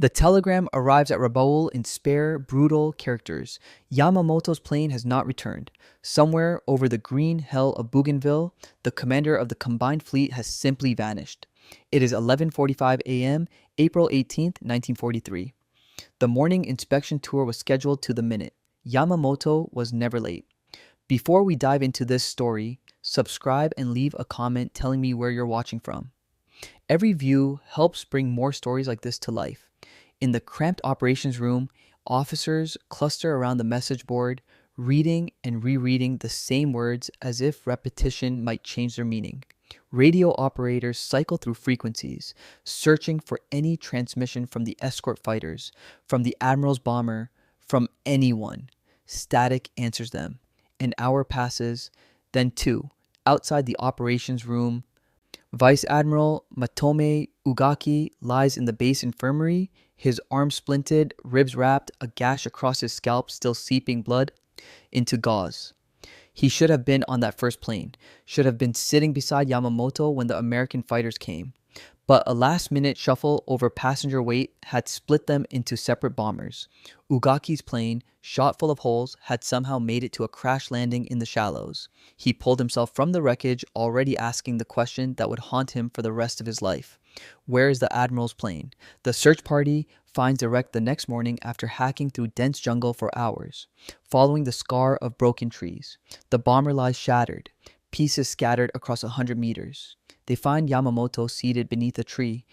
The telegram arrives at Rabaul in spare, brutal characters. Yamamoto's plane has not returned. Somewhere over the green hell of Bougainville, the commander of the combined fleet has simply vanished. It is 11:45 a.m., April 18th, 1943. The morning inspection tour was scheduled to the minute. Yamamoto was never late. Before we dive into this story, subscribe and leave a comment telling me where you're watching from. Every view helps bring more stories like this to life. In the cramped operations room, officers cluster around the message board, reading and rereading the same words as if repetition might change their meaning. Radio operators cycle through frequencies, searching for any transmission from the escort fighters, from the Admiral's bomber, from anyone. Static answers them. An hour passes, then two. Outside the operations room, Vice Admiral Matome Ugaki lies in the base infirmary, his arm splinted, ribs wrapped, a gash across his scalp still seeping blood into gauze. He should have been on that first plane, should have been sitting beside Yamamoto when the American fighters came. But a last-minute shuffle over passenger weight had split them into separate bombers. Ugaki's plane, shot full of holes, had somehow made it to a crash landing in the shallows. He pulled himself from the wreckage, already asking the question that would haunt him for the rest of his life. Where is the Admiral's plane? The search party finds the wreck the next morning after hacking through dense jungle for hours, following the scar of broken trees. The bomber lies shattered, pieces scattered across 100 meters. They find Yamamoto seated beneath a tree,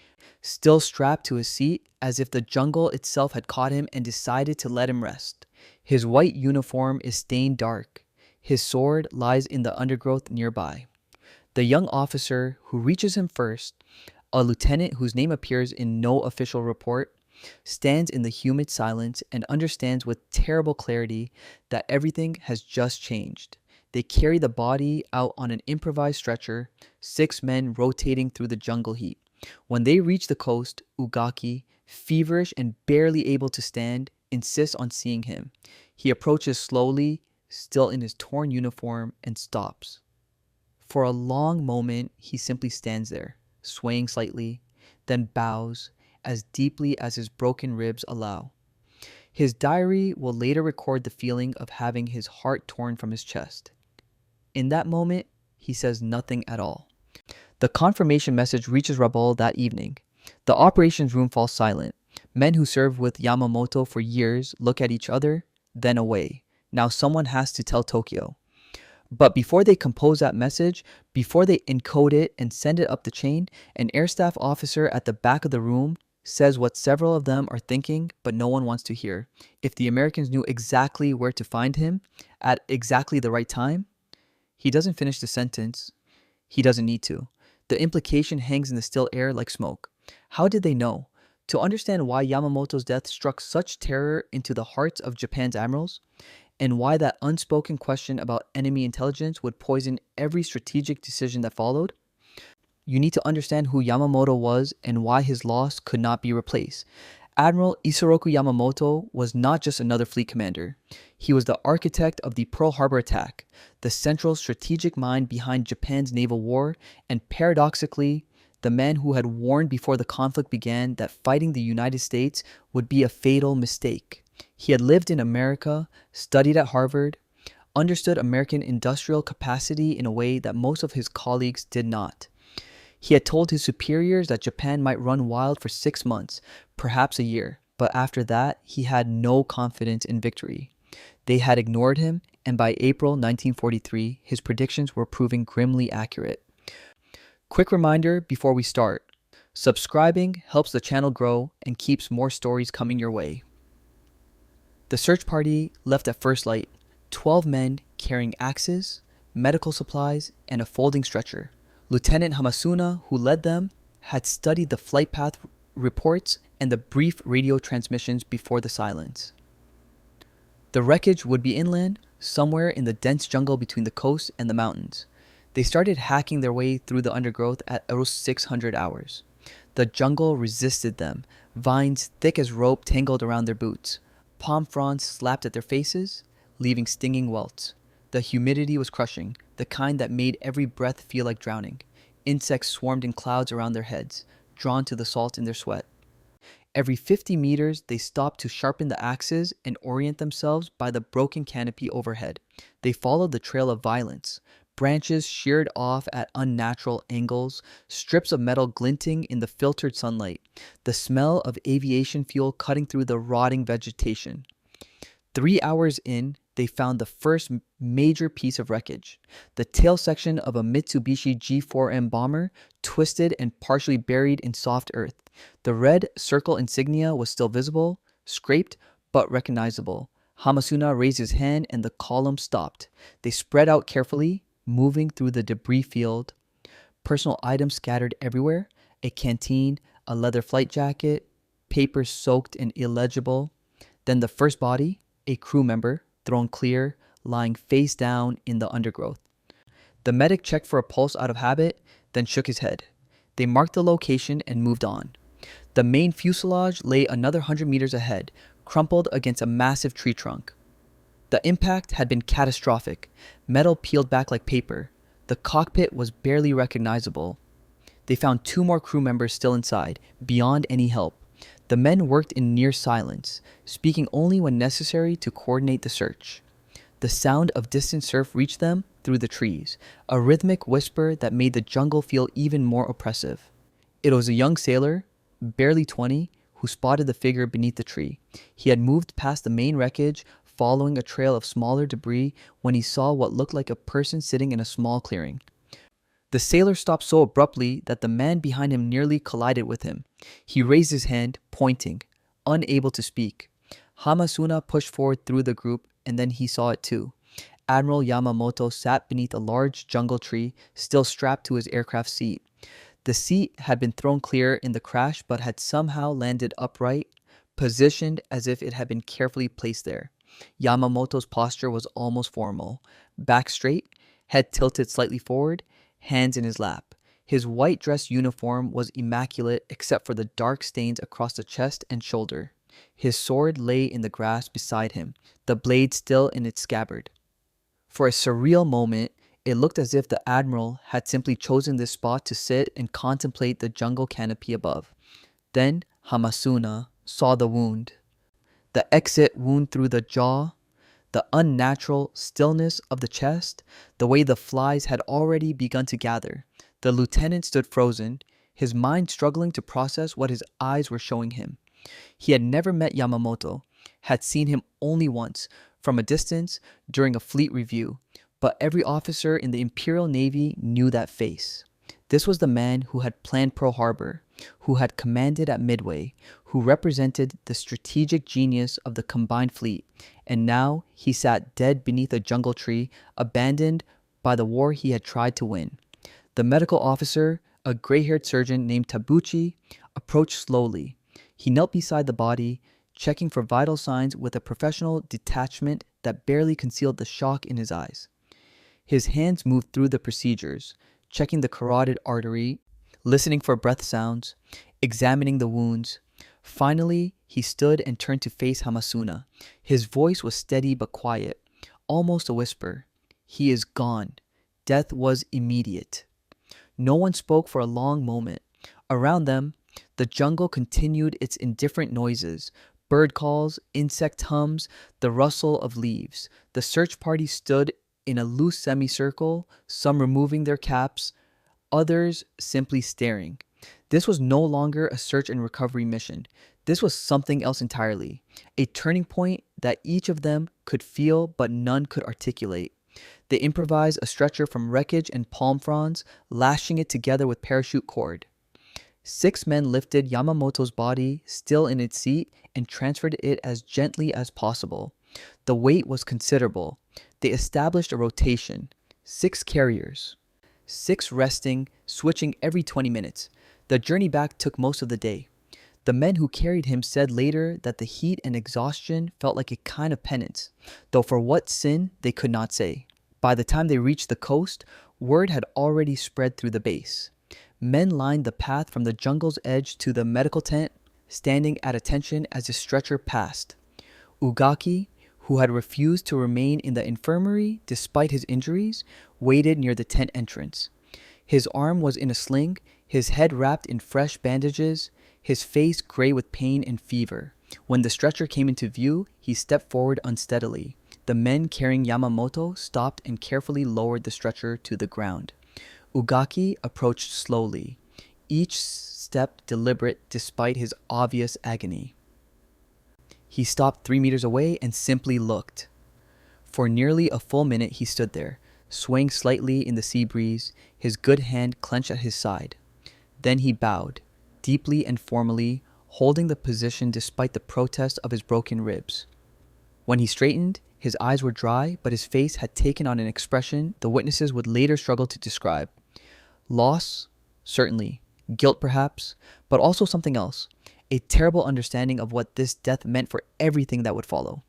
still strapped to his seat as if the jungle itself had caught him and decided to let him rest. His white uniform is stained dark. His sword lies in the undergrowth nearby. The young officer who reaches him first, a lieutenant whose name appears in no official report, stands in the humid silence and understands with terrible clarity that everything has just changed. They carry the body out on an improvised stretcher, 6 men rotating through the jungle heat. When they reach the coast, Ugaki, feverish and barely able to stand, insists on seeing him. He approaches slowly, still in his torn uniform, and stops. For a long moment, he simply stands there, swaying slightly, then bows as deeply as his broken ribs allow. His diary will later record the feeling of having his heart torn from his chest. In that moment, he says nothing at all. The confirmation message reaches Rabaul that evening. The operations room falls silent. Men who served with Yamamoto for years look at each other, then away. Now someone has to tell Tokyo. But before they compose that message, before they encode it and send it up the chain, an air staff officer at the back of the room says what several of them are thinking, but no one wants to hear. If the Americans knew exactly where to find him at exactly the right time, he doesn't finish the sentence. He doesn't need to. The implication hangs in the still air like smoke. How did they know? To understand why Yamamoto's death struck such terror into the hearts of Japan's admirals, and why that unspoken question about enemy intelligence would poison every strategic decision that followed, you need to understand who Yamamoto was and why his loss could not be replaced. Admiral Isoroku Yamamoto was not just another fleet commander. He was the architect of the Pearl Harbor attack, the central strategic mind behind Japan's naval war, and paradoxically, the man who had warned before the conflict began that fighting the United States would be a fatal mistake. He had lived in America, studied at Harvard, understood American industrial capacity in a way that most of his colleagues did not. He had told his superiors that Japan might run wild for 6 months, perhaps a year, but after that, he had no confidence in victory. They had ignored him, and by April 1943, his predictions were proving grimly accurate. Quick reminder before we start, subscribing helps the channel grow and keeps more stories coming your way. The search party left at first light, 12 men carrying axes, medical supplies, and a folding stretcher. Lieutenant Hamasuna, who led them, had studied the flight path reports and the brief radio transmissions before the silence. The wreckage would be inland, somewhere in the dense jungle between the coast and the mountains. They started hacking their way through the undergrowth at around 600 hours. The jungle resisted them, vines thick as rope tangled around their boots. Palm fronds slapped at their faces, leaving stinging welts. The humidity was crushing, the kind that made every breath feel like drowning. Insects swarmed in clouds around their heads, drawn to the salt in their sweat. Every 50 meters, they stopped to sharpen the axes and orient themselves by the broken canopy overhead. They followed the trail of violence. Branches sheared off at unnatural angles, strips of metal glinting in the filtered sunlight, the smell of aviation fuel cutting through the rotting vegetation. 3 hours in, they found the first major piece of wreckage. The tail section of a Mitsubishi G4M bomber, twisted and partially buried in soft earth. The red circle insignia was still visible, scraped but recognizable. Hamasuna raised his hand and the column stopped. They spread out carefully, moving through the debris field. Personal items scattered everywhere, a canteen, a leather flight jacket, papers soaked and illegible. Then the first body, a crew member, thrown clear, lying face down in the undergrowth. The medic checked for a pulse out of habit, then shook his head. They marked the location and moved on. The main fuselage lay another 100 meters ahead, crumpled against a massive tree trunk. The impact had been catastrophic. Metal peeled back like paper. The cockpit was barely recognizable. They found 2 more crew members still inside, beyond any help. The men worked in near silence, speaking only when necessary to coordinate the search. The sound of distant surf reached them through the trees, a rhythmic whisper that made the jungle feel even more oppressive. It was a young sailor, barely 20, who spotted the figure beneath the tree. He had moved past the main wreckage, following a trail of smaller debris when he saw what looked like a person sitting in a small clearing. The sailor stopped so abruptly that the man behind him nearly collided with him. He raised his hand, pointing, unable to speak. Hamasuna pushed forward through the group, and then he saw it too. Admiral Yamamoto sat beneath a large jungle tree, still strapped to his aircraft seat. The seat had been thrown clear in the crash but had somehow landed upright, positioned as if it had been carefully placed there. Yamamoto's posture was almost formal. Back straight, head tilted slightly forward, hands in his lap. His white dress uniform was immaculate except for the dark stains across the chest and shoulder. His sword lay in the grass beside him, the blade still in its scabbard. For a surreal moment, it looked as if the Admiral had simply chosen this spot to sit and contemplate the jungle canopy above. Then Hamasuna saw the wound. The exit wound through the jaw, the unnatural stillness of the chest, the way the flies had already begun to gather. The lieutenant stood frozen, his mind struggling to process what his eyes were showing him. He had never met Yamamoto, had seen him only once, from a distance, during a fleet review, but every officer in the Imperial Navy knew that face. This was the man who had planned Pearl Harbor, who had commanded at Midway, who represented the strategic genius of the combined fleet, and now he sat dead beneath a jungle tree, abandoned by the war he had tried to win. The medical officer, a gray-haired surgeon named Tabuchi, approached slowly. He knelt beside the body, checking for vital signs with a professional detachment that barely concealed the shock in his eyes. His hands moved through the procedures, checking the carotid artery, listening for breath sounds, examining the wounds. Finally, he stood and turned to face Hamasuna. His voice was steady but quiet, almost a whisper. He is gone. Death was immediate. No one spoke for a long moment. Around them, the jungle continued its indifferent noises, bird calls, insect hums, the rustle of leaves. The search party stood in a loose semicircle, some removing their caps, others simply staring. This was no longer a search and recovery mission. This was something else entirely, a turning point that each of them could feel but none could articulate. They improvised a stretcher from wreckage and palm fronds, lashing it together with parachute cord. 6 men lifted Yamamoto's body, still in its seat, and transferred it as gently as possible. The weight was considerable. They established a rotation. 6 carriers. 6 resting, switching every 20 minutes. The journey back took most of the day. The men who carried him said later that the heat and exhaustion felt like a kind of penance, though for what sin they could not say. By the time they reached the coast, word had already spread through the base. Men lined the path from the jungle's edge to the medical tent, standing at attention as the stretcher passed. Ugaki, who had refused to remain in the infirmary despite his injuries, waited near the tent entrance. His arm was in a sling, his head wrapped in fresh bandages, his face gray with pain and fever. When the stretcher came into view, he stepped forward unsteadily. The men carrying Yamamoto stopped and carefully lowered the stretcher to the ground. Ugaki approached slowly, each step deliberate despite his obvious agony. He stopped 3 meters away and simply looked. For nearly a full minute he stood there, swaying slightly in the sea breeze, his good hand clenched at his side. Then he bowed, deeply and formally, holding the position despite the protest of his broken ribs. When he straightened, his eyes were dry, but his face had taken on an expression the witnesses would later struggle to describe. Loss, certainly. Guilt, perhaps, but also something else. A terrible understanding of what this death meant for everything that would follow.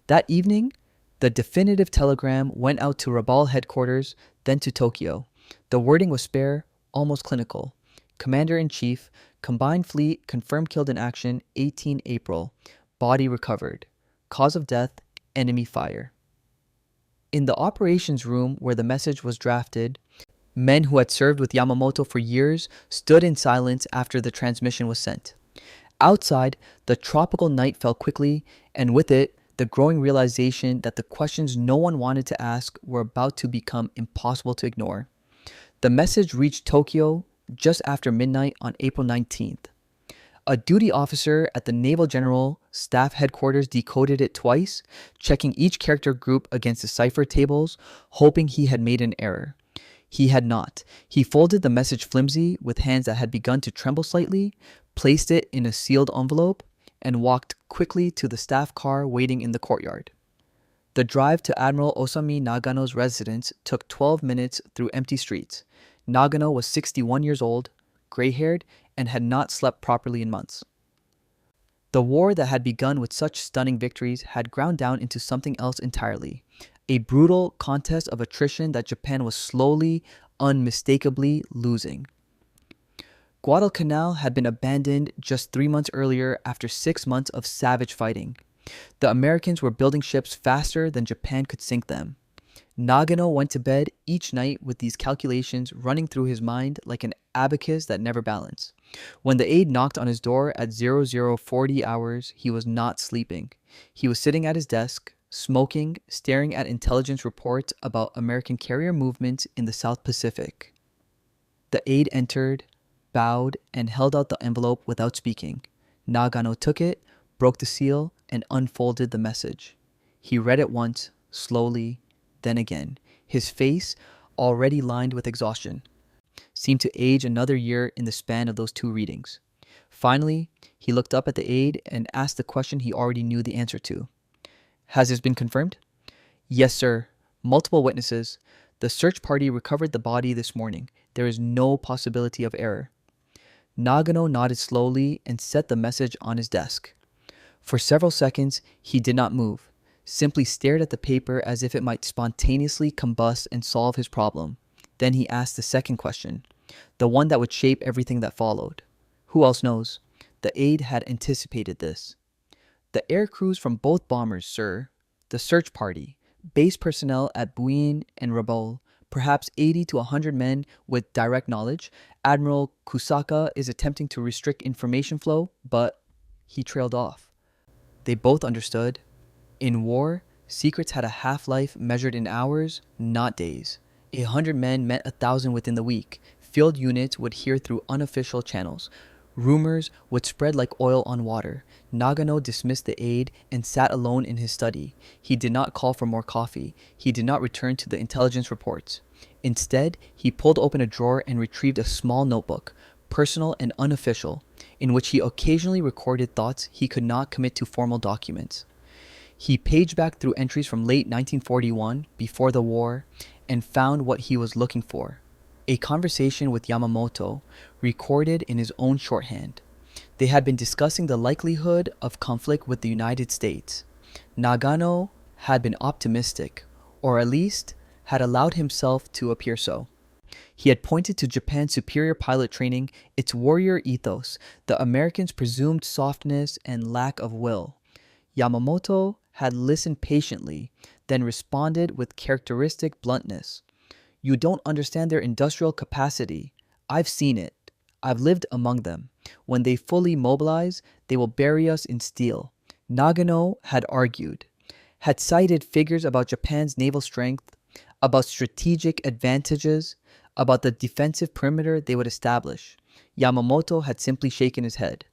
That evening, the definitive telegram went out to Rabaul headquarters, then to Tokyo. The wording was spare, almost clinical. Commander-in-Chief, Combined Fleet confirmed killed in action 18 April. Body recovered. Cause of death, enemy fire. In the operations room where the message was drafted, men who had served with Yamamoto for years stood in silence after the transmission was sent. Outside, the tropical night fell quickly, and with it, the growing realization that the questions no one wanted to ask were about to become impossible to ignore. The message reached Tokyo just after midnight on April 19th. A duty officer at the Naval General Staff Headquarters decoded it twice, checking each character group against the cipher tables, hoping he had made an error. He had not. He folded the message flimsy with hands that had begun to tremble slightly, placed it in a sealed envelope, and walked quickly to the staff car waiting in the courtyard. The drive to Admiral Osami Nagano's residence took 12 minutes through empty streets. Nagano was 61 years old, gray-haired, and had not slept properly in months. The war that had begun with such stunning victories had ground down into something else entirely. A brutal contest of attrition that Japan was slowly, unmistakably losing. Guadalcanal had been abandoned just 3 months earlier after 6 months of savage fighting. The Americans were building ships faster than Japan could sink them. Nagano went to bed each night with these calculations running through his mind like an abacus that never balanced. When the aide knocked on his door at 0040 hours, he was not sleeping. He was sitting at his desk, smoking, staring at intelligence reports about American carrier movements in the South Pacific. The aide entered, bowed, and held out the envelope without speaking. Nagano took it, broke the seal, and unfolded the message. He read it once, slowly, then again. His face, already lined with exhaustion, seemed to age another year in the span of those 2 readings. Finally, he looked up at the aide and asked the question he already knew the answer to. Has this been confirmed? Yes, sir. Multiple witnesses. The search party recovered the body this morning. There is no possibility of error. Nagano nodded slowly and set the message on his desk. For several seconds, he did not move, simply stared at the paper as if it might spontaneously combust and solve his problem. Then he asked the second question, the one that would shape everything that followed. Who else knows? The aide had anticipated this. The air crews from both bombers, sir. The search party. Base personnel at Bougainville and Rabaul. Perhaps 80 to 100 men with direct knowledge. Admiral Kusaka is attempting to restrict information flow, but he trailed off. They both understood. In war, secrets had a half-life measured in hours, not days. 100 men met 1,000 within the week. Field units would hear through unofficial channels. Rumors would spread like oil on water. Nagano dismissed the aide and sat alone in his study. He did not call for more coffee. He did not return to the intelligence reports. Instead, he pulled open a drawer and retrieved a small notebook, personal and unofficial, in which he occasionally recorded thoughts he could not commit to formal documents. He paged back through entries from late 1941, before the war, and found what he was looking for. A conversation with Yamamoto, recorded in his own shorthand. They had been discussing the likelihood of conflict with the United States. Nagano had been optimistic, or at least had allowed himself to appear so. He had pointed to Japan's superior pilot training, its warrior ethos, the Americans' presumed softness and lack of will. Yamamoto had listened patiently, then responded with characteristic bluntness. You don't understand their industrial capacity. I've seen it. I've lived among them. When they fully mobilize, they will bury us in steel. Nagano had argued, had cited figures about Japan's naval strength, about strategic advantages, about the defensive perimeter they would establish. Yamamoto had simply shaken his head.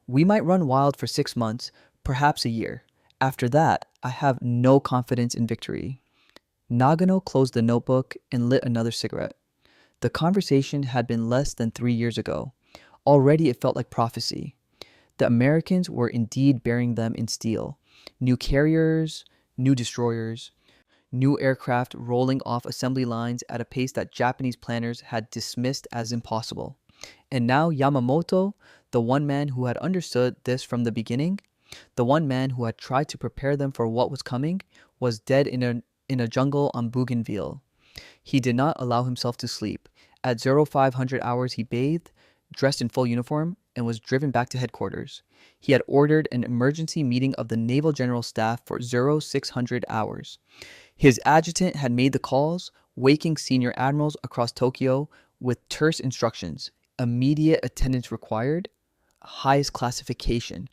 We might run wild for 6 months, perhaps a year. After that, I have no confidence in victory. Nagano closed the notebook and lit another cigarette. The conversation had been less than 3 years ago. Already it felt like prophecy. The Americans were indeed burying them in steel. New carriers, new destroyers, new aircraft rolling off assembly lines at a pace that Japanese planners had dismissed as impossible. And now Yamamoto, the one man who had understood this from the beginning, the one man who had tried to prepare them for what was coming, was dead in a jungle on Bougainville. He did not allow himself to sleep. At 0500 hours he bathed, dressed in full uniform, and was driven back to headquarters. He had ordered an emergency meeting of the Naval General Staff for 0600 hours. His adjutant had made the calls, waking senior admirals across Tokyo with terse instructions. Immediate attendance required, highest classification.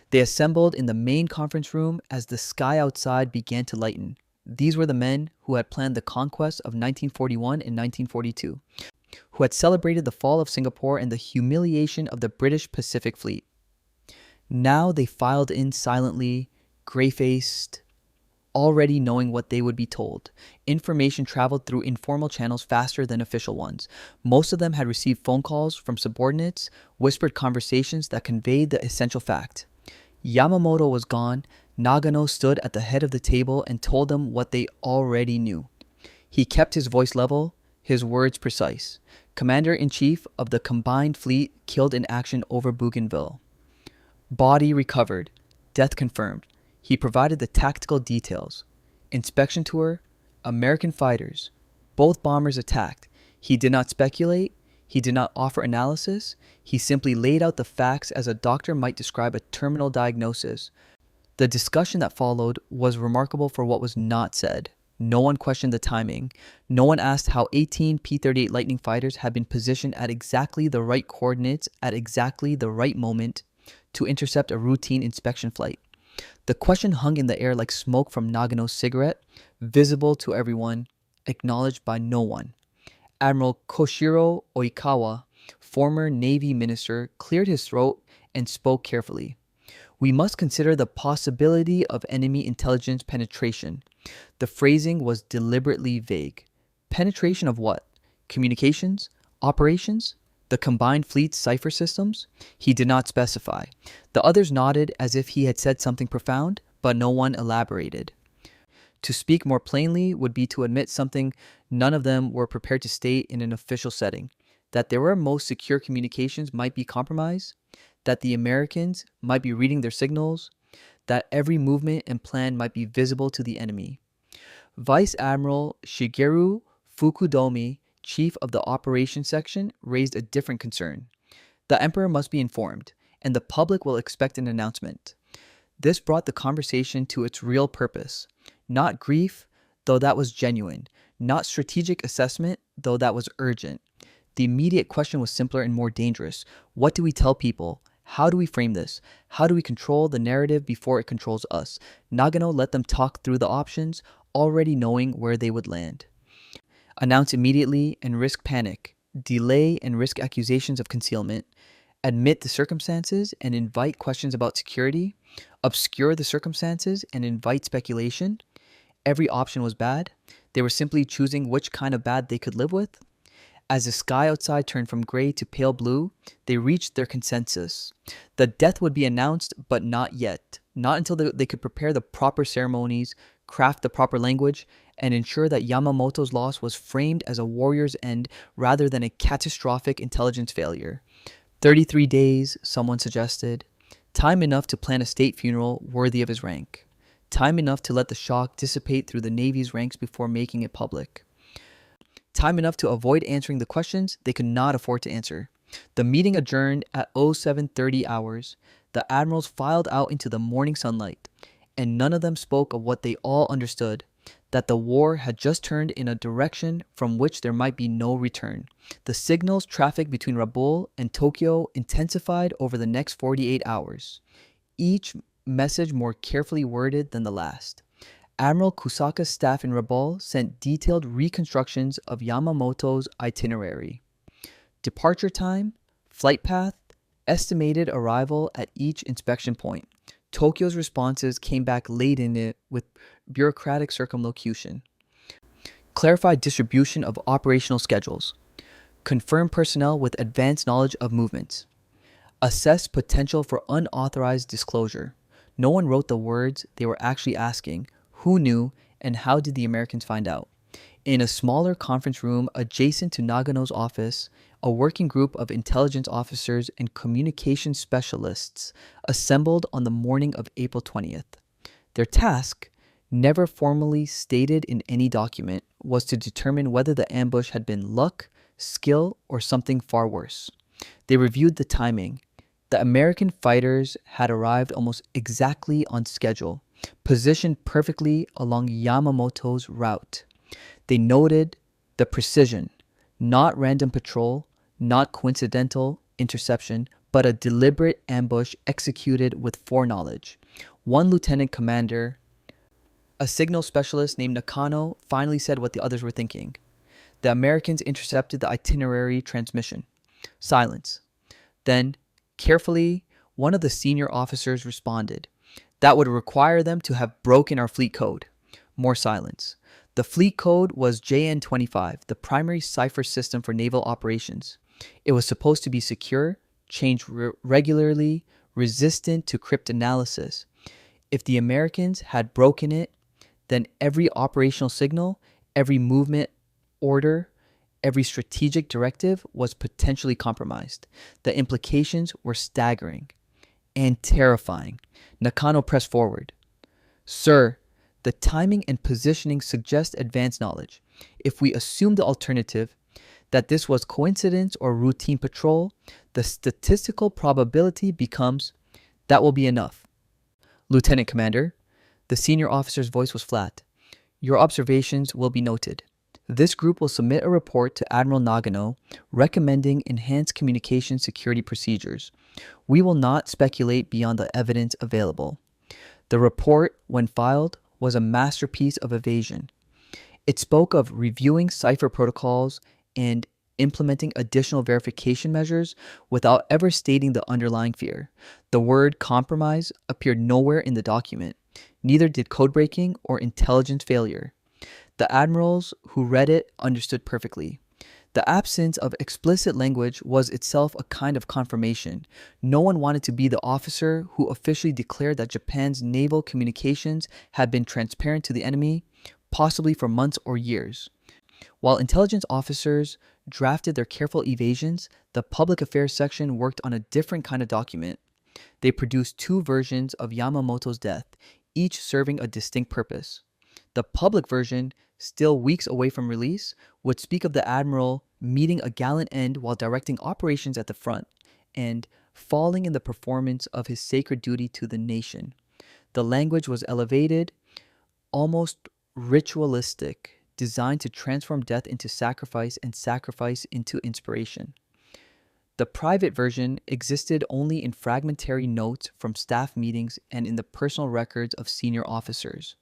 They assembled in the main conference room as the sky outside began to lighten. These were the men who had planned the conquest of 1941 and 1942, who had celebrated the fall of Singapore and the humiliation of the British Pacific Fleet. Now they filed in silently, gray-faced, already knowing what they would be told. Information traveled through informal channels faster than official ones. Most of them had received phone calls from subordinates, whispered conversations that conveyed the essential fact. Yamamoto was gone. Nagano stood at the head of the table and told them what they already knew. He kept his voice level, his words precise. Commander-in-Chief of the combined fleet killed in action over Bougainville. Body recovered. Death confirmed. He provided the tactical details. Inspection tour, American fighters, both bombers attacked. He did not speculate. He did not offer analysis. He simply laid out the facts as a doctor might describe a terminal diagnosis. The discussion that followed was remarkable for what was not said. No one questioned the timing. No one asked how 18 P-38 Lightning fighters had been positioned at exactly the right coordinates at exactly the right moment to intercept a routine inspection flight. The question hung in the air like smoke from Nagano's cigarette, visible to everyone, acknowledged by no one. Admiral Koshiro Oikawa, former Navy minister, cleared his throat and spoke carefully. We must consider the possibility of enemy intelligence penetration. The phrasing was deliberately vague. Penetration of what? Communications? Operations? The combined fleet's cipher systems? He did not specify. The others nodded as if he had said something profound, but no one elaborated. To speak more plainly would be to admit something none of them were prepared to state in an official setting, that their most secure communications might be compromised, that the Americans might be reading their signals, that every movement and plan might be visible to the enemy. Vice Admiral Shigeru Fukudomi, chief of the operations section, raised a different concern. The emperor must be informed, and the public will expect an announcement. This brought the conversation to its real purpose. Not grief, though that was genuine. Not strategic assessment, though that was urgent. The immediate question was simpler and more dangerous. What do we tell people? How do we frame this? How do we control the narrative before it controls us? Nagano let them talk through the options, already knowing where they would land. Announce immediately and risk panic. Delay and risk accusations of concealment. Admit the circumstances and invite questions about security. Obscure the circumstances and invite speculation. Every option was bad. They were simply choosing which kind of bad they could live with. As the sky outside turned from gray to pale blue, they reached their consensus. The death would be announced, but not yet. Not until they could prepare the proper ceremonies, craft the proper language, and ensure that Yamamoto's loss was framed as a warrior's end rather than a catastrophic intelligence failure. 33 days, someone suggested. Time enough to plan a state funeral worthy of his rank. Time enough to let the shock dissipate through the Navy's ranks before making it public. Time enough to avoid answering the questions they could not afford to answer. The meeting adjourned at 0730 hours. The admirals filed out into the morning sunlight, and none of them spoke of what they all understood, that the war had just turned in a direction from which there might be no return. The signals traffic between Rabaul and Tokyo intensified over the next 48 hours, each message more carefully worded than the last. Admiral Kusaka's staff in Rabaul sent detailed reconstructions of Yamamoto's itinerary. Departure time, flight path, estimated arrival at each inspection point. Tokyo's responses came back laden with bureaucratic circumlocution. Clarified distribution of operational schedules. Confirm personnel with advanced knowledge of movements. Assess potential for unauthorized disclosure. No one wrote the words they were actually asking. Who knew, and how did the Americans find out? In a smaller conference room adjacent to Nagano's office, a working group of intelligence officers and communication specialists assembled on the morning of April 20th. Their task, never formally stated in any document, was to determine whether the ambush had been luck, skill, or something far worse. They reviewed the timing. The American fighters had arrived almost exactly on schedule, positioned perfectly along Yamamoto's route. They noted the precision, not random patrol, not coincidental interception, but a deliberate ambush executed with foreknowledge. One lieutenant commander, a signal specialist named Nakano, finally said what the others were thinking. The Americans intercepted the itinerary transmission. Silence. Then, carefully, one of the senior officers responded. That would require them to have broken our fleet code. More silence. The fleet code was JN25, the primary cipher system for naval operations. It was supposed to be secure, changed regularly, resistant to cryptanalysis. If the Americans had broken it, then every operational signal, every movement order, every strategic directive was potentially compromised. The implications were staggering and terrifying. Nakano pressed forward. Sir, the timing and positioning suggest advanced knowledge. If we assume the alternative, that this was coincidence or routine patrol, the statistical probability becomes that will be enough. Lieutenant Commander, the senior officer's voice was flat. Your observations will be noted. This group will submit a report to Admiral Nagano recommending enhanced communication security procedures. We will not speculate beyond the evidence available. The report, when filed, was a masterpiece of evasion. It spoke of reviewing cipher protocols and implementing additional verification measures without ever stating the underlying fear. The word compromise appeared nowhere in the document. Neither did codebreaking or intelligence failure. The admirals who read it understood perfectly. The absence of explicit language was itself a kind of confirmation. No one wanted to be the officer who officially declared that Japan's naval communications had been transparent to the enemy, possibly for months or years. While intelligence officers drafted their careful evasions, the public affairs section worked on a different kind of document. They produced two versions of Yamamoto's death, each serving a distinct purpose. The public version, still weeks away from release, would speak of the admiral meeting a gallant end while directing operations at the front and falling in the performance of his sacred duty to the nation. The language was elevated, almost ritualistic, designed to transform death into sacrifice and sacrifice into inspiration. The private version existed only in fragmentary notes from staff meetings and in the personal records of senior officers.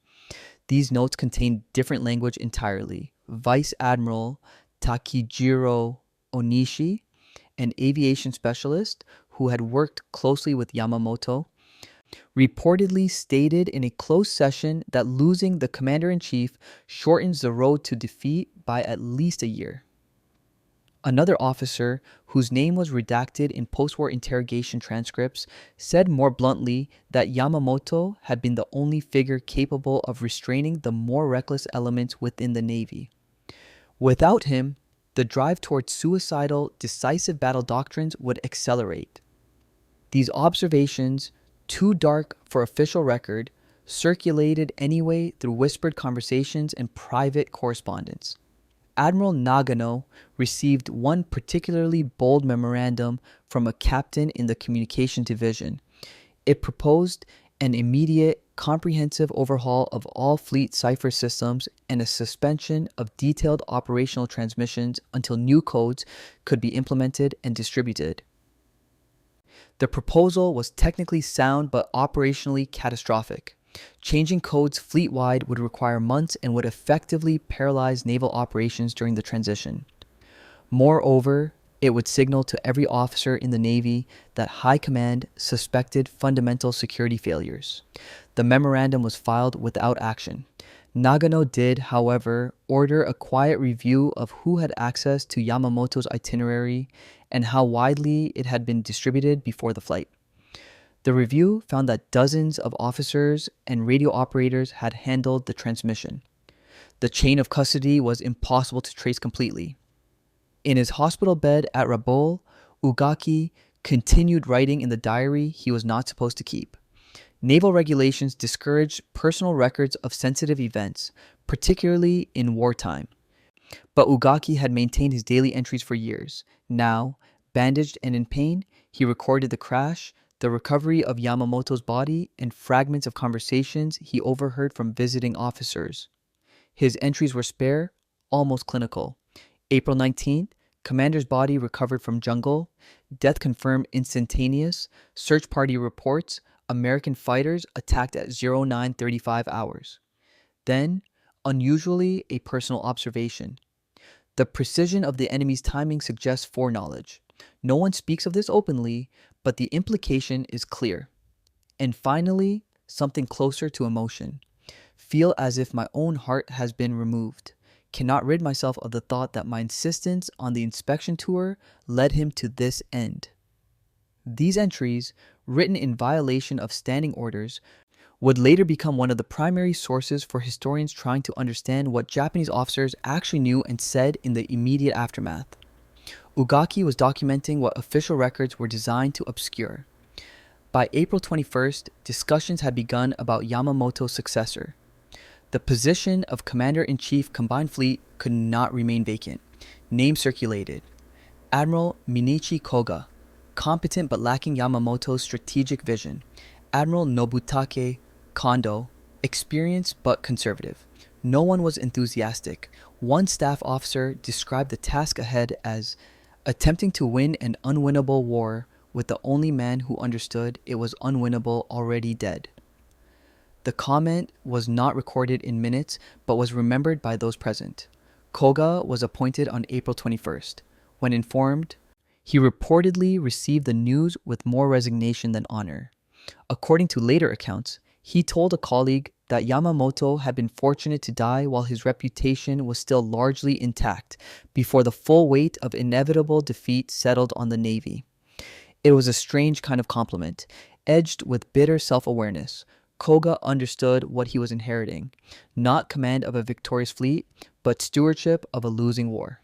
These notes contained different language entirely. Vice Admiral Takijiro Onishi, an aviation specialist who had worked closely with Yamamoto, reportedly stated in a closed session that losing the commander-in-chief shortens the road to defeat by at least a year. Another officer, whose name was redacted in post-war interrogation transcripts, said more bluntly that Yamamoto had been the only figure capable of restraining the more reckless elements within the Navy. Without him, the drive towards suicidal, decisive battle doctrines would accelerate. These observations, too dark for official record, circulated anyway through whispered conversations and private correspondence. Admiral Nagano received one particularly bold memorandum from a captain in the communication division. It proposed an immediate comprehensive overhaul of all fleet cipher systems, and a suspension of detailed operational transmissions until new codes could be implemented and distributed. The proposal was technically sound but operationally catastrophic. Changing codes fleet-wide would require months and would effectively paralyze naval operations during the transition. Moreover, it would signal to every officer in the Navy that High Command suspected fundamental security failures. The memorandum was filed without action. Nagano did, however, order a quiet review of who had access to Yamamoto's itinerary and how widely it had been distributed before the flight. The review found that dozens of officers and radio operators had handled the transmission. The chain of custody was impossible to trace completely. In his hospital bed at Rabaul, Ugaki continued writing in the diary he was not supposed to keep. Naval regulations discouraged personal records of sensitive events, particularly in wartime. But Ugaki had maintained his daily entries for years. Now, bandaged and in pain, he recorded the crash, the recovery of Yamamoto's body, and fragments of conversations he overheard from visiting officers. His entries were spare, almost clinical. April 19th, commander's body recovered from jungle, death confirmed instantaneous, search party reports, American fighters attacked at 0935 hours. Then, unusually, a personal observation. The precision of the enemy's timing suggests foreknowledge. No one speaks of this openly, but the implication is clear. And finally, something closer to emotion. Feel as if my own heart has been removed. Cannot rid myself of the thought that my insistence on the inspection tour led him to this end. These entries, written in violation of standing orders, would later become one of the primary sources for historians trying to understand what Japanese officers actually knew and said in the immediate aftermath. Ugaki was documenting what official records were designed to obscure. By April 21st, discussions had begun about Yamamoto's successor. The position of Commander-in-Chief Combined Fleet could not remain vacant. Names circulated. Admiral Minichi Koga, competent but lacking Yamamoto's strategic vision. Admiral Nobutake Kondo, experienced but conservative. No one was enthusiastic. One staff officer described the task ahead as attempting to win an unwinnable war with the only man who understood it was unwinnable already dead. The comment was not recorded in minutes, but was remembered by those present. Koga was appointed on April 21st. When informed, he reportedly received the news with more resignation than honor. According to later accounts, he told a colleague that Yamamoto had been fortunate to die while his reputation was still largely intact before the full weight of inevitable defeat settled on the Navy. It was a strange kind of compliment, edged with bitter self-awareness. Koga understood what he was inheriting, not command of a victorious fleet, but stewardship of a losing war.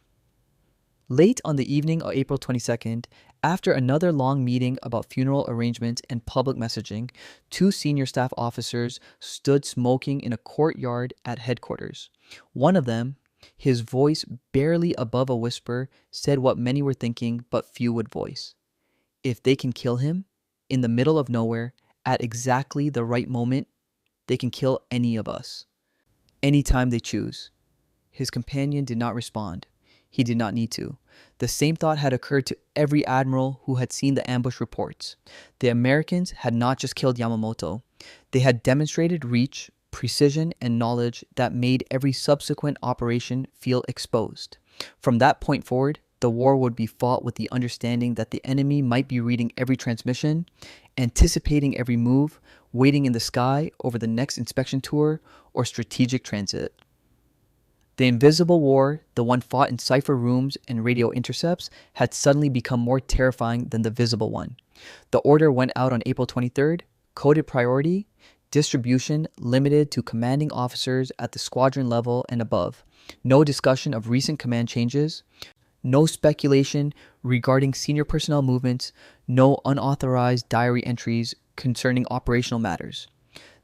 Late on the evening of April 22nd, after another long meeting about funeral arrangements and public messaging, two senior staff officers stood smoking in a courtyard at headquarters. One of them, his voice barely above a whisper, said what many were thinking but few would voice. If they can kill him, in the middle of nowhere, at exactly the right moment, they can kill any of us. Anytime they choose. His companion did not respond. He did not need to. The same thought had occurred to every admiral who had seen the ambush reports. The Americans had not just killed Yamamoto. They had demonstrated reach, precision, and knowledge that made every subsequent operation feel exposed. From that point forward, the war would be fought with the understanding that the enemy might be reading every transmission, anticipating every move, waiting in the sky over the next inspection tour or strategic transit. The invisible war, the one fought in cipher rooms and radio intercepts, had suddenly become more terrifying than the visible one. The order went out on April 23rd, coded priority, distribution limited to commanding officers at the squadron level and above, no discussion of recent command changes, no speculation regarding senior personnel movements, no unauthorized diary entries concerning operational matters.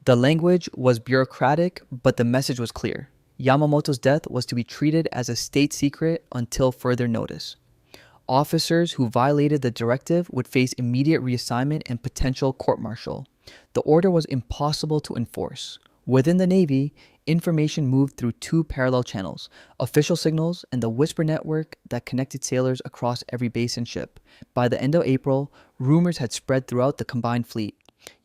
The language was bureaucratic, but the message was clear. Yamamoto's death was to be treated as a state secret until further notice. officers who violated the directive would face immediate reassignment and potential court-martial. The order was impossible to enforce. Within the Navy, information moved through two parallel channels, official signals and the whisper network that connected sailors across every base and ship. By the end of April, rumors had spread throughout the combined fleet.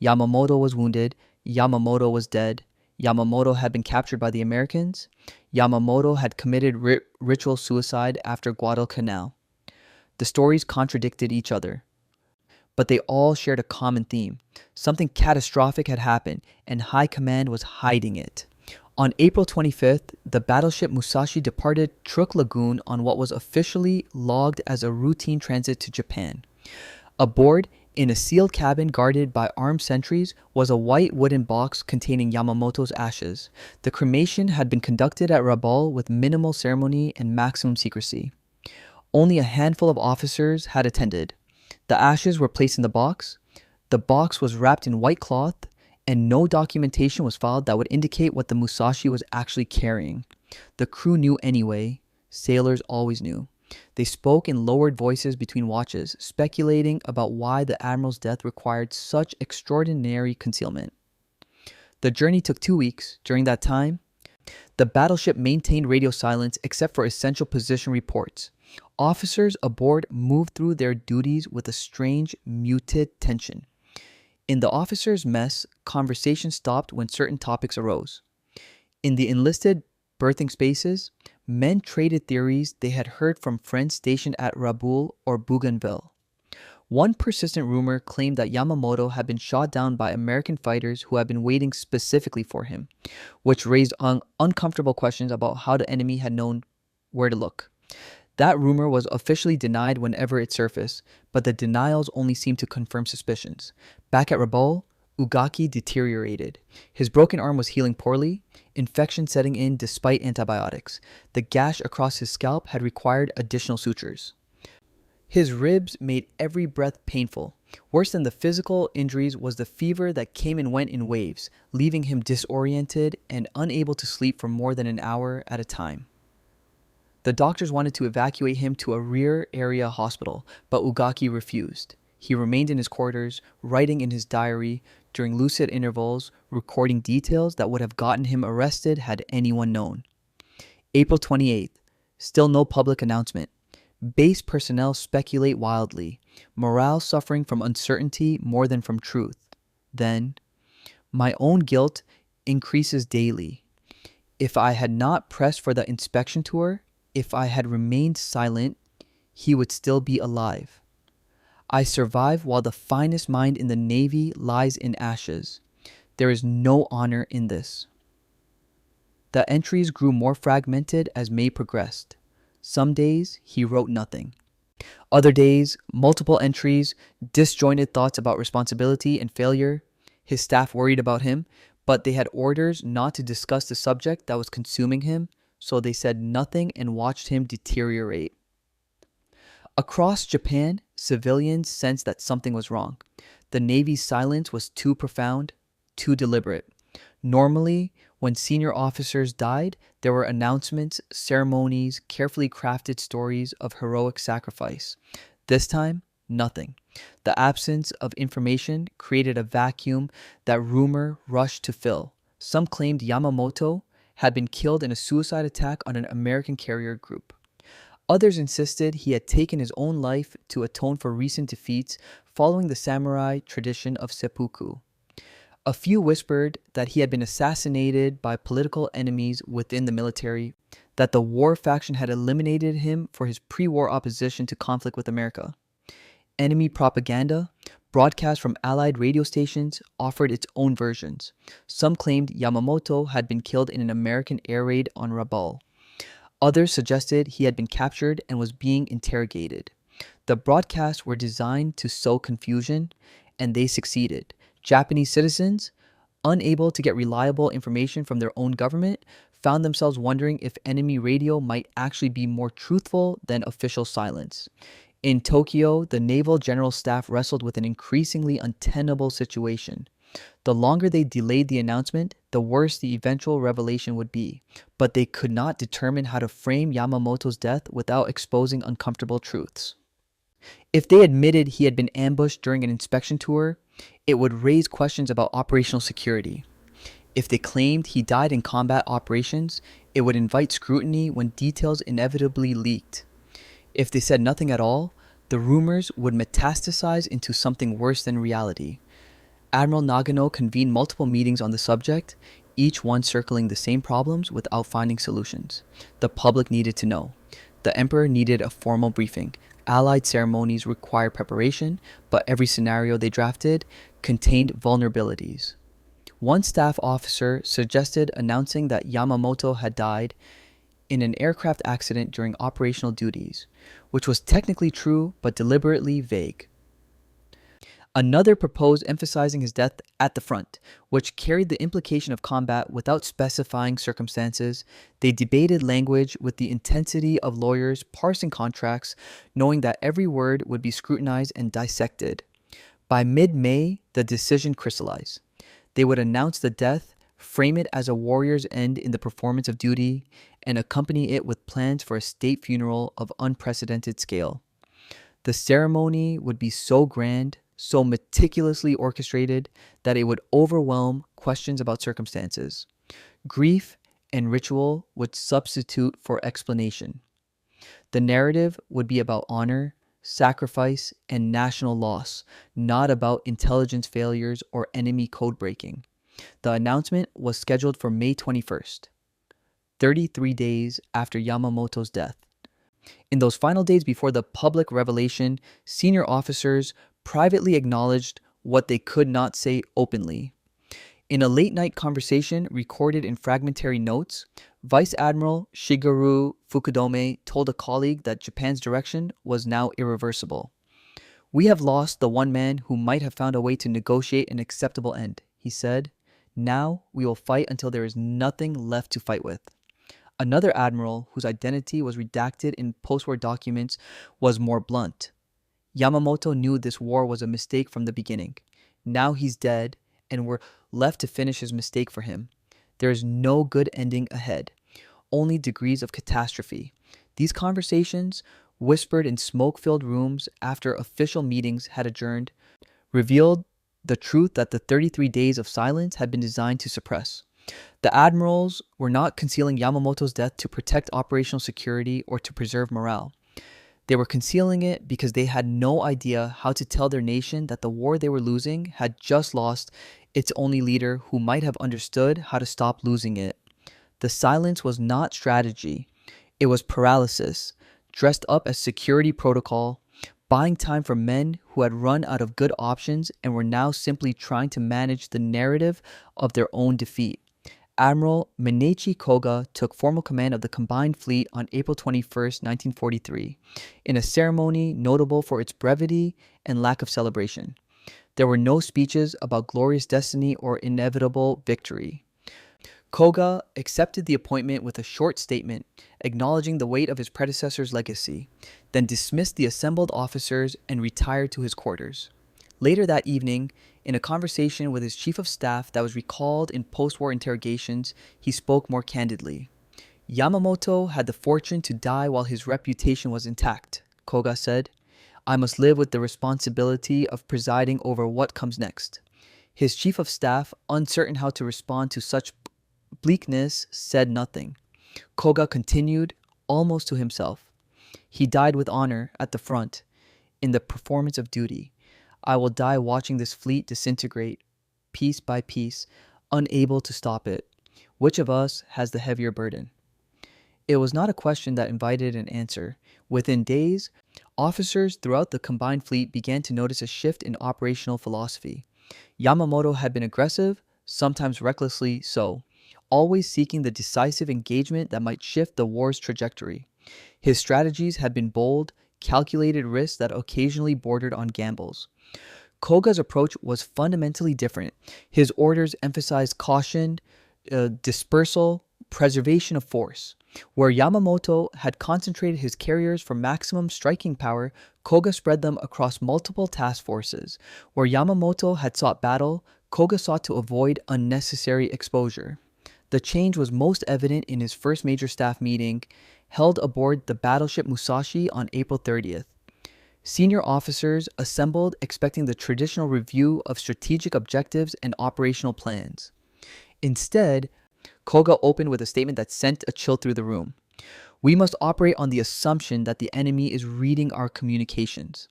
Yamamoto was wounded, Yamamoto was dead, Yamamoto had been captured by the Americans, Yamamoto had committed ritual suicide after Guadalcanal. The stories contradicted each other, but they all shared a common theme. Something catastrophic had happened, and High Command was hiding it. On April 25th, the battleship Musashi departed Truk Lagoon on what was officially logged as a routine transit to Japan. Aboard, in a sealed cabin guarded by armed sentries, was a white wooden box containing Yamamoto's ashes. The cremation had been conducted at Rabaul with minimal ceremony and maximum secrecy. Only a handful of officers had attended. The ashes were placed in the box. The box was wrapped in white cloth, and no documentation was filed that would indicate what the Musashi was actually carrying. The crew knew anyway. Sailors always knew. They spoke in lowered voices between watches, speculating about why the Admiral's death required such extraordinary concealment. The journey took 2 weeks. During that time, the battleship maintained radio silence except for essential position reports. Officers aboard moved through their duties with a strange, muted tension. In the officers' mess, conversation stopped when certain topics arose. In the enlisted berthing spaces, men traded theories they had heard from friends stationed at Rabaul or Bougainville. One persistent rumor claimed that Yamamoto had been shot down by American fighters who had been waiting specifically for him, which raised uncomfortable questions about how the enemy had known where to look. That rumor was officially denied whenever it surfaced, but the denials only seemed to confirm suspicions. Back at Rabaul, Ugaki deteriorated. His broken arm was healing poorly, infection setting in despite antibiotics. The gash across his scalp had required additional sutures. His ribs made every breath painful. Worse than the physical injuries was the fever that came and went in waves, leaving him disoriented and unable to sleep for more than an hour at a time. The doctors wanted to evacuate him to a rear area hospital, but Ugaki refused. He remained in his quarters, writing in his diary, during lucid intervals, recording details that would have gotten him arrested had anyone known. April 28th. Still no public announcement. Base personnel speculate wildly, morale suffering from uncertainty more than from truth. Then, my own guilt increases daily. If I had not pressed for the inspection tour, if I had remained silent, he would still be alive. I survive while the finest mind in the Navy lies in ashes. There is no honor in this. The entries grew more fragmented as May progressed. Some days, he wrote nothing. Other days, multiple entries, disjointed thoughts about responsibility and failure. His staff worried about him, but they had orders not to discuss the subject that was consuming him, so they said nothing and watched him deteriorate. Across Japan, civilians sensed that something was wrong. The Navy's silence was too profound, too deliberate. Normally, when senior officers died, there were announcements, ceremonies, carefully crafted stories of heroic sacrifice. This time, nothing. The absence of information created a vacuum that rumor rushed to fill. Some claimed Yamamoto had been killed in a suicide attack on an American carrier group. Others insisted he had taken his own life to atone for recent defeats following the samurai tradition of seppuku. A few whispered that he had been assassinated by political enemies within the military, that the war faction had eliminated him for his pre-war opposition to conflict with America. Enemy propaganda, broadcast from Allied radio stations, offered its own versions. Some claimed Yamamoto had been killed in an American air raid on Rabaul. Others suggested he had been captured and was being interrogated. The broadcasts were designed to sow confusion, and they succeeded. Japanese citizens, unable to get reliable information from their own government, found themselves wondering if enemy radio might actually be more truthful than official silence. In Tokyo, the Naval General Staff wrestled with an increasingly untenable situation. The longer they delayed the announcement, the worse the eventual revelation would be. But they could not determine how to frame Yamamoto's death without exposing uncomfortable truths. If they admitted he had been ambushed during an inspection tour, it would raise questions about operational security. If they claimed he died in combat operations, it would invite scrutiny when details inevitably leaked. If they said nothing at all, the rumors would metastasize into something worse than reality. Admiral Nagano convened multiple meetings on the subject, each one circling the same problems without finding solutions. The public needed to know. The emperor needed a formal briefing. Allied ceremonies require preparation, but every scenario they drafted contained vulnerabilities. One staff officer suggested announcing that Yamamoto had died in an aircraft accident during operational duties, which was technically true but deliberately vague. Another proposed emphasizing his death at the front, which carried the implication of combat without specifying circumstances. They debated language with the intensity of lawyers parsing contracts, knowing that every word would be scrutinized and dissected. By mid-May, the decision crystallized. They would announce the death, frame it as a warrior's end in the performance of duty, and accompany it with plans for a state funeral of unprecedented scale. The ceremony would be so grand, so meticulously orchestrated, that it would overwhelm questions about circumstances. Grief and ritual would substitute for explanation. The narrative would be about honor, sacrifice, and national loss, not about intelligence failures or enemy code breaking. The announcement was scheduled for May 21st, 33 days after Yamamoto's death. In those final days before the public revelation, senior officers privately acknowledged what they could not say openly. In a late-night conversation recorded in fragmentary notes, Vice Admiral Shigeru Fukudome told a colleague that Japan's direction was now irreversible. "We have lost the one man who might have found a way to negotiate an acceptable end," he said. "Now we will fight until there is nothing left to fight with." Another admiral, whose identity was redacted in post-war documents, was more blunt. "Yamamoto knew this war was a mistake from the beginning. Now he's dead, and we're left to finish his mistake for him. There is no good ending ahead, only degrees of catastrophe." These conversations, whispered in smoke-filled rooms after official meetings had adjourned, revealed the truth that the 33 days of silence had been designed to suppress. The admirals were not concealing Yamamoto's death to protect operational security or to preserve morale. They were concealing it because they had no idea how to tell their nation that the war they were losing had just lost its only leader who might have understood how to stop losing it. The silence was not strategy. It was paralysis, dressed up as security protocol, buying time for men who had run out of good options and were now simply trying to manage the narrative of their own defeat. Admiral Menechi Koga took formal command of the combined fleet on April 21st, 1943, in a ceremony notable for its brevity and lack of celebration. There were no speeches about glorious destiny or inevitable victory. Koga accepted the appointment with a short statement acknowledging the weight of his predecessor's legacy, then dismissed the assembled officers and retired to his quarters. Later that evening, in a conversation with his chief of staff that was recalled in post-war interrogations, he spoke more candidly. "Yamamoto had the fortune to die while his reputation was intact," Koga said. "I must live with the responsibility of presiding over what comes next." His chief of staff, uncertain how to respond to such bleakness, said nothing. Koga continued, almost to himself. "He died with honor at the front, in the performance of duty. I will die watching this fleet disintegrate, piece by piece, unable to stop it. Which of us has the heavier burden?" It was not a question that invited an answer. Within days, officers throughout the combined fleet began to notice a shift in operational philosophy. Yamamoto had been aggressive, sometimes recklessly so, always seeking the decisive engagement that might shift the war's trajectory. His strategies had been bold, calculated risks that occasionally bordered on gambles. Koga's approach was fundamentally different. His orders emphasized caution, dispersal, preservation of force. Where Yamamoto had concentrated his carriers for maximum striking power, Koga spread them across multiple task forces. Where Yamamoto had sought battle, Koga sought to avoid unnecessary exposure. The change was most evident in his first major staff meeting, held aboard the battleship Musashi on April 30th. Senior officers assembled expecting the traditional review of strategic objectives and operational plans. Instead, Koga opened with a statement that sent a chill through the room. We must operate on the assumption that the enemy is reading our communications.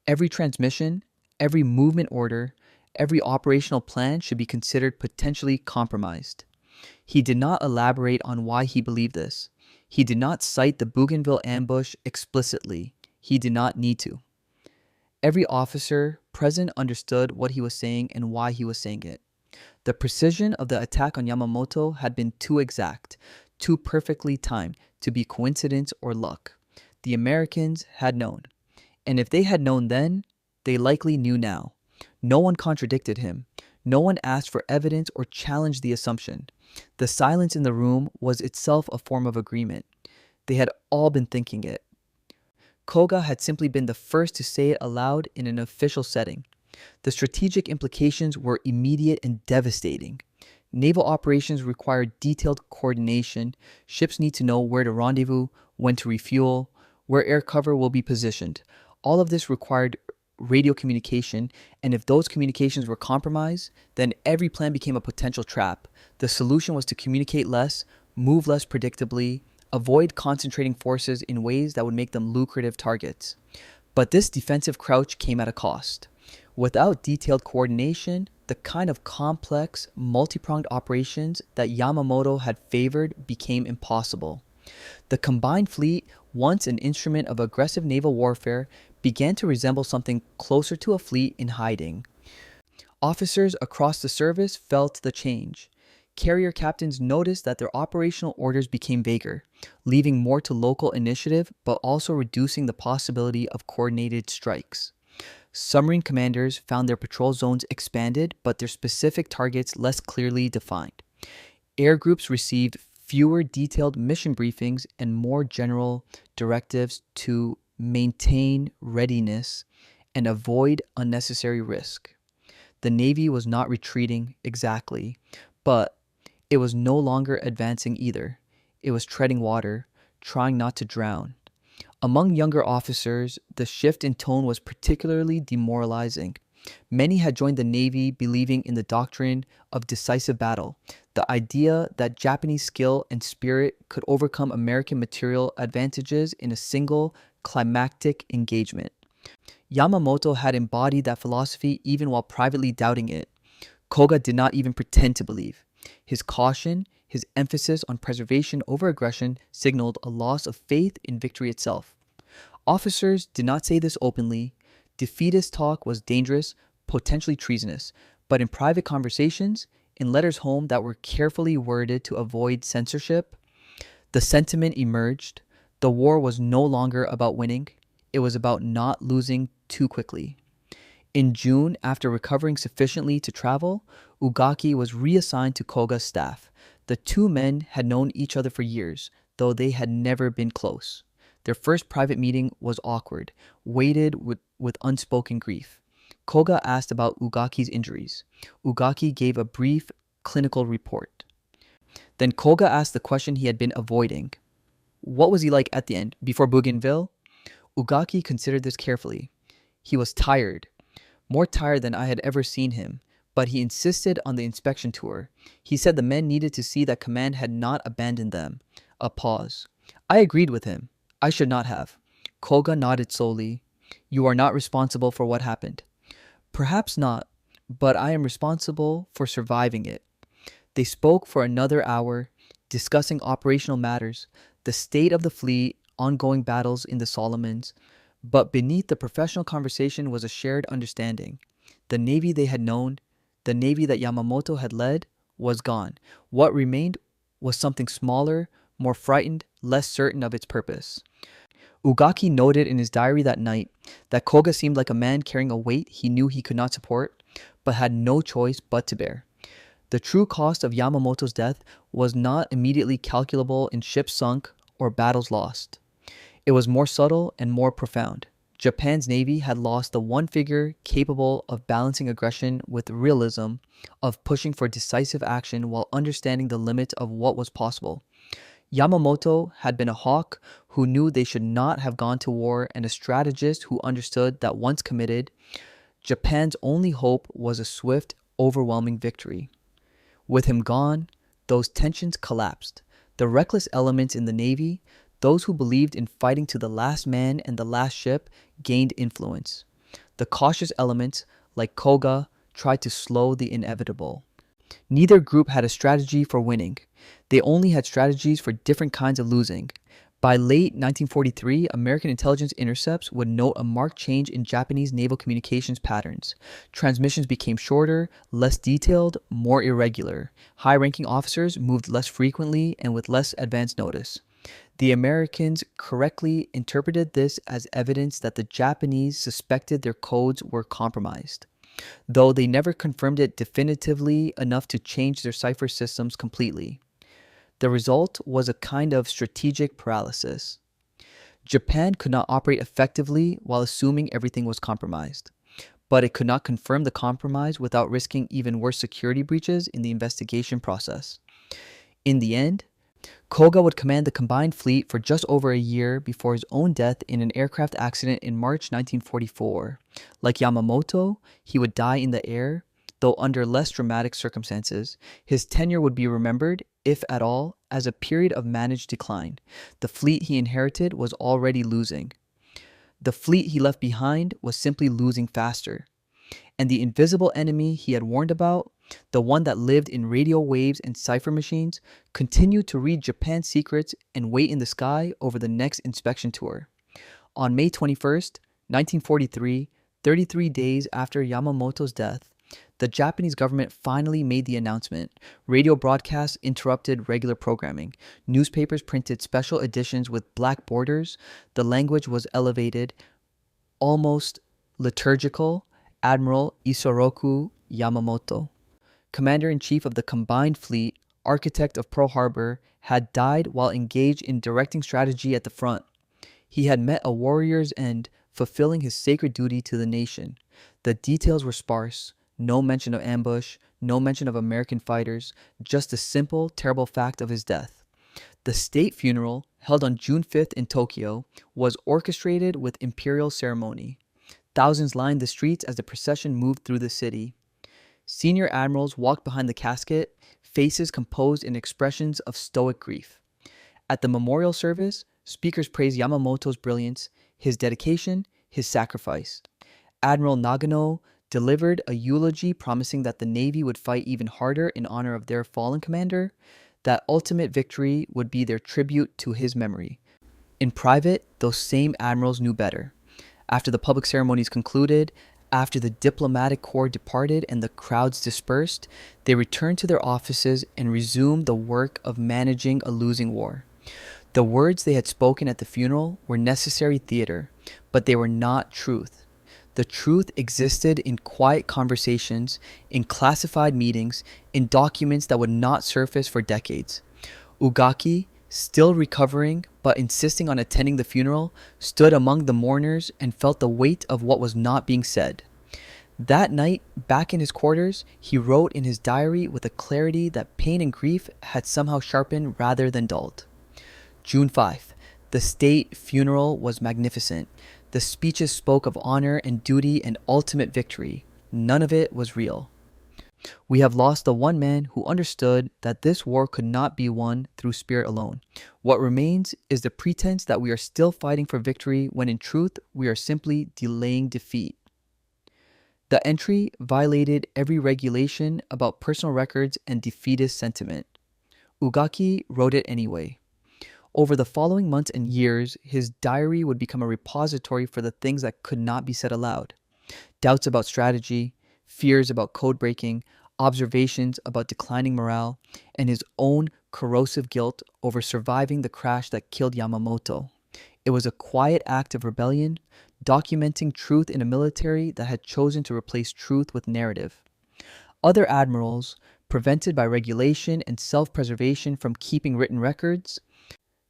Every transmission, every movement order, every operational plan should be considered potentially compromised. He did not elaborate on why he believed this. He did not cite the Bougainville ambush explicitly. He did not need to. Every officer present understood what he was saying and why he was saying it. The precision of the attack on Yamamoto had been too exact, too perfectly timed to be coincidence or luck. The Americans had known. And if they had known then, they likely knew now. No one contradicted him. No one asked for evidence or challenged the assumption. The silence in the room was itself a form of agreement. They had all been thinking it. Koga had simply been the first to say it aloud in an official setting. The strategic implications were immediate and devastating. Naval operations require detailed coordination. Ships need to know where to rendezvous, when to refuel, where air cover will be positioned. All of this required radio communication, and if those communications were compromised, then every plan became a potential trap. The solution was to communicate less, move less predictably, avoid concentrating forces in ways that would make them lucrative targets. But this defensive crouch came at a cost. Without detailed coordination, the kind of complex, multi-pronged operations that Yamamoto had favored became impossible. The combined fleet, once an instrument of aggressive naval warfare, began to resemble something closer to a fleet in hiding. Officers across the service felt the change. Carrier captains noticed that their operational orders became vaguer, leaving more to local initiative but also reducing the possibility of coordinated strikes. Submarine commanders found their patrol zones expanded but their specific targets less clearly defined. Air groups received fewer detailed mission briefings and more general directives to maintain readiness and avoid unnecessary risk. The Navy was not retreating exactly, but it was no longer advancing either. It was treading water, trying not to drown. Among younger officers, the shift in tone was particularly demoralizing. Many had joined the Navy believing in the doctrine of decisive battle, the idea that Japanese skill and spirit could overcome American material advantages in a single climactic engagement. Yamamoto had embodied that philosophy even while privately doubting it. Koga did not even pretend to believe. His caution, his emphasis on preservation over aggression signaled a loss of faith in victory itself. Officers did not say this openly. Defeatist talk was dangerous, potentially treasonous, but in private conversations, in letters home that were carefully worded to avoid censorship, the sentiment emerged. The war was no longer about winning. It was about not losing too quickly. In June, after recovering sufficiently to travel, Ugaki was reassigned to Koga's staff. The two men had known each other for years, though they had never been close. Their first private meeting was awkward, weighted with unspoken grief. Koga asked about Ugaki's injuries. Ugaki gave a brief clinical report. Then Koga asked the question he had been avoiding. What was he like at the end, before Bougainville? Ugaki considered this carefully. He was tired, more tired than I had ever seen him, but he insisted on the inspection tour. He said the men needed to see that command had not abandoned them. A pause. I agreed with him. I should not have. Koga nodded slowly. You are not responsible for what happened. Perhaps not, but I am responsible for surviving it. They spoke for another hour, discussing operational matters, the state of the fleet, ongoing battles in the Solomons, but beneath the professional conversation was a shared understanding. The Navy they had known, the Navy that Yamamoto had led, was gone. What remained was something smaller, more frightened, less certain of its purpose. Ugaki noted in his diary that night that Koga seemed like a man carrying a weight he knew he could not support, but had no choice but to bear. The true cost of Yamamoto's death was not immediately calculable in ships sunk or battles lost. It was more subtle and more profound. Japan's Navy had lost the one figure capable of balancing aggression with realism, of pushing for decisive action while understanding the limits of what was possible. Yamamoto had been a hawk who knew they should not have gone to war, and a strategist who understood that once committed, Japan's only hope was a swift, overwhelming victory. With him gone, those tensions collapsed. The reckless elements in the Navy, those who believed in fighting to the last man and the last ship, gained influence. The cautious elements, like Koga, tried to slow the inevitable. Neither group had a strategy for winning. They only had strategies for different kinds of losing. By late 1943, American intelligence intercepts would note a marked change in Japanese naval communications patterns. Transmissions became shorter, less detailed, more irregular. High-ranking officers moved less frequently and with less advance notice. The Americans correctly interpreted this as evidence that the Japanese suspected their codes were compromised, though they never confirmed it definitively enough to change their cipher systems completely. The result was a kind of strategic paralysis. Japan could not operate effectively while assuming everything was compromised, but it could not confirm the compromise without risking even worse security breaches in the investigation process. In the end, Koga would command the combined fleet for just over a year before his own death in an aircraft accident in March 1944. Like Yamamoto, he would die in the air, though under less dramatic circumstances. His tenure would be remembered, if at all, as a period of managed decline. The fleet he inherited was already losing. The fleet he left behind was simply losing faster. And the invisible enemy he had warned about, the one that lived in radio waves and cipher machines, continued to read Japan's secrets and wait in the sky over the next inspection tour. On May 21st, 1943, 33 days after Yamamoto's death, the Japanese government finally made the announcement. Radio broadcasts interrupted regular programming. Newspapers printed special editions with black borders. The language was elevated, almost liturgical. Admiral Isoroku Yamamoto, Commander-in-Chief of the Combined Fleet, architect of Pearl Harbor, had died while engaged in directing strategy at the front. He had met a warrior's end, fulfilling his sacred duty to the nation. The details were sparse. No mention of ambush, no mention of American fighters, just the simple, terrible fact of his death. The state funeral, held on June 5th in Tokyo, was orchestrated with imperial ceremony. Thousands lined the streets as the procession moved through the city. Senior admirals walked behind the casket, faces composed in expressions of stoic grief. At the memorial service, speakers praised Yamamoto's brilliance, his dedication, his sacrifice. Admiral Nagano delivered a eulogy promising that the Navy would fight even harder in honor of their fallen commander, that ultimate victory would be their tribute to his memory. In private, those same admirals knew better. After the public ceremonies concluded, after the diplomatic corps departed and the crowds dispersed, they returned to their offices and resumed the work of managing a losing war. The words they had spoken at the funeral were necessary theater, but they were not truth. The truth existed in quiet conversations, in classified meetings, in documents that would not surface for decades. Ugaki, still recovering but insisting on attending the funeral, stood among the mourners and felt the weight of what was not being said. That night, back in his quarters, he wrote in his diary with a clarity that pain and grief had somehow sharpened rather than dulled. June 5th. The state funeral was magnificent. The speeches spoke of honor and duty and ultimate victory. None of it was real. We have lost the one man who understood that this war could not be won through spirit alone. What remains is the pretense that we are still fighting for victory when in truth we are simply delaying defeat. The entry violated every regulation about personal records and defeatist sentiment. Ugaki wrote it anyway. Over the following months and years, his diary would become a repository for the things that could not be said aloud. Doubts about strategy, fears about code breaking, observations about declining morale, and his own corrosive guilt over surviving the crash that killed Yamamoto. It was a quiet act of rebellion, documenting truth in a military that had chosen to replace truth with narrative. Other admirals, prevented by regulation and self-preservation from keeping written records,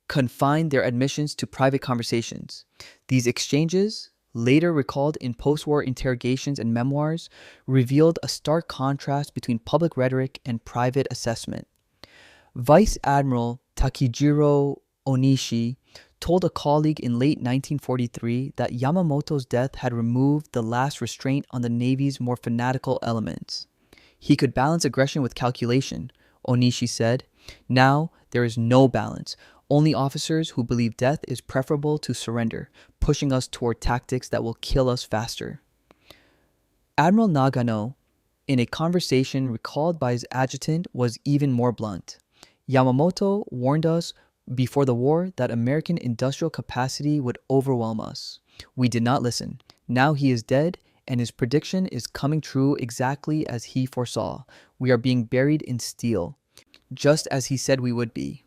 confined their admissions to private conversations. These exchanges, later recalled in post-war interrogations and memoirs, revealed a stark contrast between public rhetoric and private assessment. Vice Admiral Takijiro Onishi told a colleague in late 1943 that Yamamoto's death had removed the last restraint on the Navy's more fanatical elements. He could balance aggression with calculation, Onishi said. Now, there is no balance. Only officers who believe death is preferable to surrender, pushing us toward tactics that will kill us faster. Admiral Nagano, in a conversation recalled by his adjutant, was even more blunt. Yamamoto warned us before the war that American industrial capacity would overwhelm us. We did not listen. Now he is dead, and his prediction is coming true exactly as he foresaw. We are being buried in steel, just as he said we would be.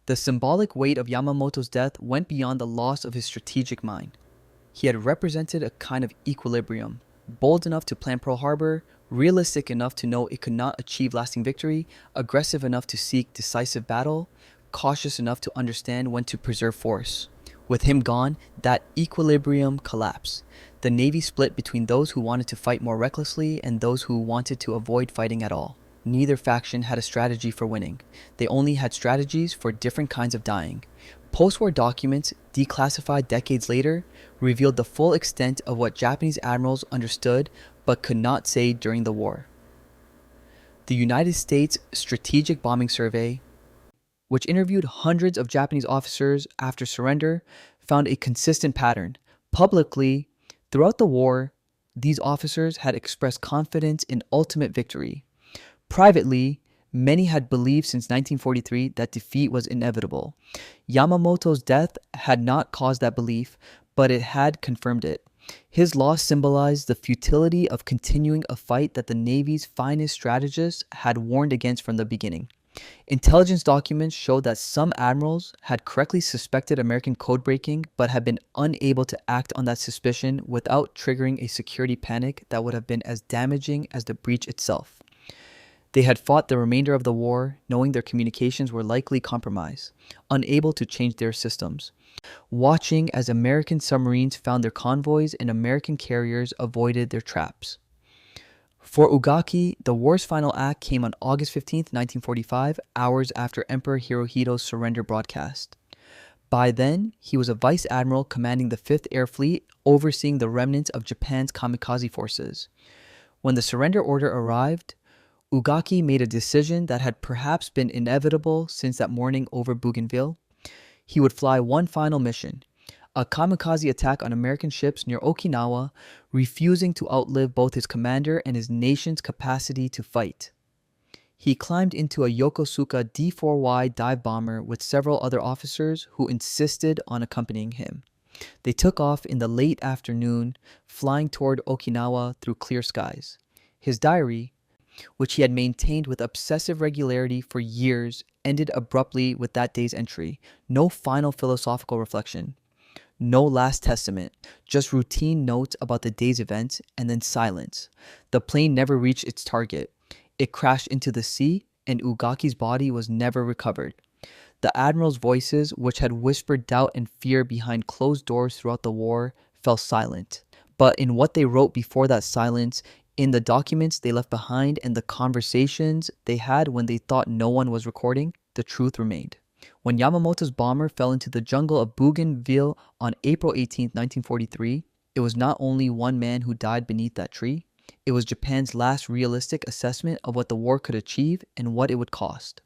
The symbolic weight of Yamamoto's death went beyond the loss of his strategic mind. He had represented a kind of equilibrium, bold enough to plan Pearl Harbor, realistic enough to know it could not achieve lasting victory, aggressive enough to seek decisive battle, cautious enough to understand when to preserve force. With him gone, that equilibrium collapsed. The Navy split between those who wanted to fight more recklessly and those who wanted to avoid fighting at all. Neither faction had a strategy for winning. They only had strategies for different kinds of dying. Post-war documents, declassified decades later, revealed the full extent of what Japanese admirals understood but could not say during the war. The United States Strategic Bombing Survey, which interviewed hundreds of Japanese officers after surrender, found a consistent pattern. Publicly, throughout the war, these officers had expressed confidence in ultimate victory. Privately, many had believed since 1943 that defeat was inevitable. Yamamoto's death had not caused that belief, but it had confirmed it. His loss symbolized the futility of continuing a fight that the Navy's finest strategists had warned against from the beginning. Intelligence documents showed that some admirals had correctly suspected American code breaking but had been unable to act on that suspicion without triggering a security panic that would have been as damaging as the breach itself. They had fought the remainder of the war knowing their communications were likely compromised, unable to change their systems, watching as American submarines found their convoys and American carriers avoided their traps. For Ugaki, the war's final act came on August 15, 1945, hours after Emperor Hirohito's surrender broadcast. By then, he was a vice admiral commanding the 5th Air Fleet, overseeing the remnants of Japan's kamikaze forces. When the surrender order arrived, Ugaki made a decision that had perhaps been inevitable since that morning over Bougainville. He would fly one final mission, a kamikaze attack on American ships near Okinawa, refusing to outlive both his commander and his nation's capacity to fight. He climbed into a Yokosuka D-4Y dive bomber with several other officers who insisted on accompanying him. They took off in the late afternoon, flying toward Okinawa through clear skies. His diary, which he had maintained with obsessive regularity for years, ended abruptly with that day's entry. No final philosophical reflection. No last testament, just routine notes about the day's events, and then silence. The plane never reached its target. It crashed into the sea, and Ugaki's body was never recovered. The admirals' voices, which had whispered doubt and fear behind closed doors throughout the war, fell silent. But in what they wrote before that silence, in the documents they left behind and the conversations they had when they thought no one was recording, the truth remained. When Yamamoto's bomber fell into the jungle of Bougainville on April 18, 1943, it was not only one man who died beneath that tree, it was Japan's last realistic assessment of what the war could achieve and what it would cost.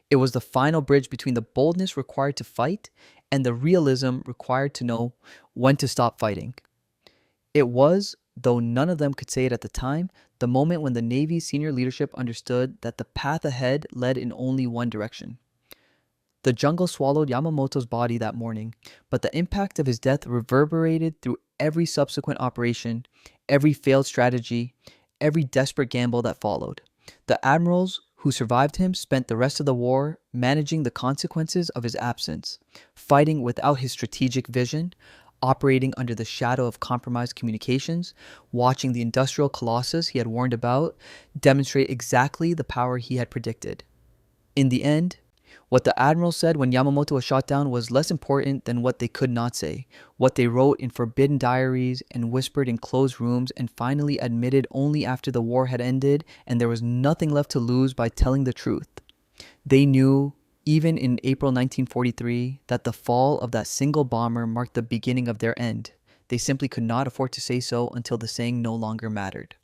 It was the final bridge between the boldness required to fight and the realism required to know when to stop fighting. It was, though none of them could say it at the time, the moment when the Navy's senior leadership understood that the path ahead led in only one direction. The jungle swallowed Yamamoto's body that morning, but the impact of his death reverberated through every subsequent operation, every failed strategy, every desperate gamble that followed. The admirals who survived him spent the rest of the war managing the consequences of his absence, fighting without his strategic vision, operating under the shadow of compromised communications, watching the industrial colossus he had warned about demonstrate exactly the power he had predicted. In the end, what the admiral said when Yamamoto was shot down was less important than what they could not say, what they wrote in forbidden diaries and whispered in closed rooms and finally admitted only after the war had ended and there was nothing left to lose by telling the truth. They knew even in April 1943, that the fall of that single bomber marked the beginning of their end. They simply could not afford to say so until the saying no longer mattered.